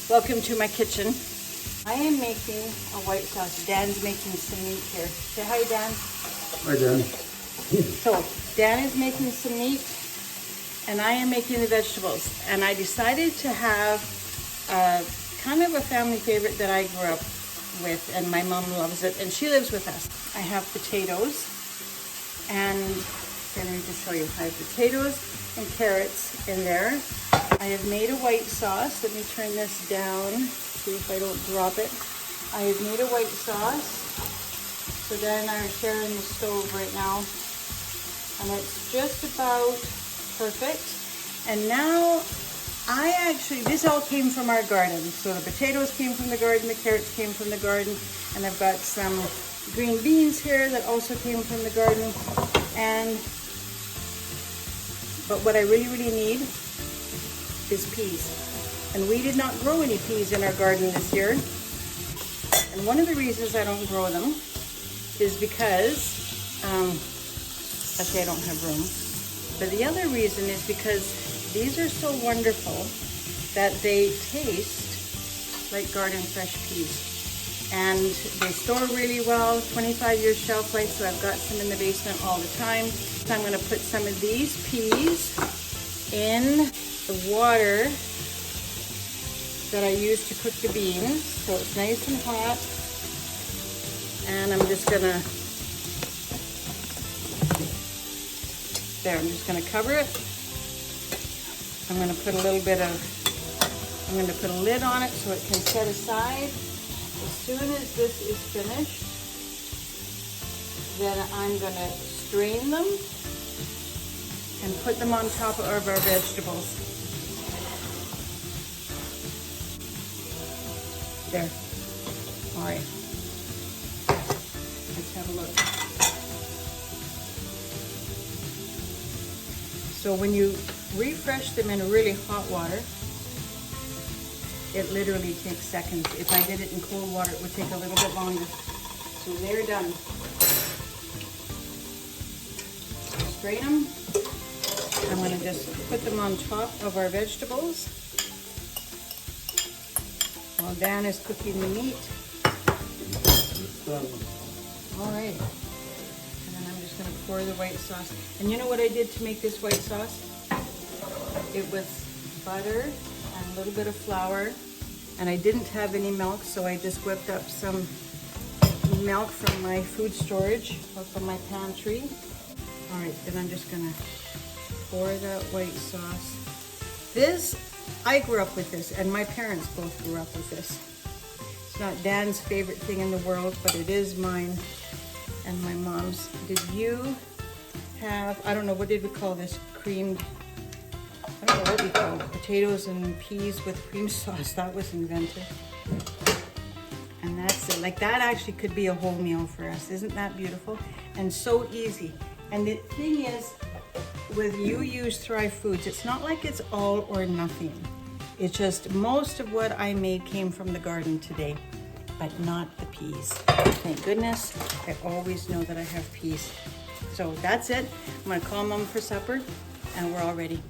Welcome to my kitchen. I am making a white sauce. Dan's making some meat here. Say hi, Dan. Hi, Dan. So, Dan is making some meat, and I am making the vegetables. And I decided to have kind of a family favorite that I grew up with, and my mom loves it, and she lives with us. I have potatoes, and let me just show you. I have potatoes and carrots in there. I have made a white sauce. Let me turn this down, see if I don't drop it. I have made a white sauce. So then I'm sharing the stove right now. And it's just about perfect. And now this all came from our garden. So the potatoes came from the garden, the carrots came from the garden, and I've got some green beans here that also came from the garden. But what I really need is peas. And we did not grow any peas in our garden this year. And one of the reasons I don't grow them is because, actually I don't have room. But the other reason is because these are so wonderful that they taste like garden fresh peas. And they store really well, 25-year shelf life, so I've got some in the basement all the time. So I'm gonna put some of these peas in the water that I use to cook the beans. So it's nice and hot. And I'm just gonna, I'm just gonna cover it. I'm gonna put a lid on it so it can set aside. As soon as this is finished, then I'm gonna strain them and put them on top of our vegetables. There. All right. Let's have a look. So when you refresh them in really hot water, it literally takes seconds. If I did it in cold water, it would take a little bit longer. So they're done. Strain them. I'm going to just put them on top of our vegetables while Dan is cooking the meat. All right. And then I'm just going to pour the white sauce. And you know what I did to make this white sauce? It was butter and a little bit of flour. And I didn't have any milk, so I just whipped up some milk from my food storage or from my pantry. All right, then I'm just gonna pour that white sauce. This, I grew up with this, and my parents both grew up with this. It's not Dan's favorite thing in the world, but it is mine and my mom's. Did you have, I don't know, what did we call this? Creamed, I don't know what we call it. Potatoes and peas with cream sauce. That was invented. And that's it. Like, that actually could be a whole meal for us. Isn't that beautiful? And so easy. And the thing is, with You Use Thrive Foods, it's not like it's all or nothing. It's just most of what I made came from the garden today, but not the peas. Thank goodness, I always know that I have peas. So that's it. I'm gonna call Mom for supper, and we're all ready.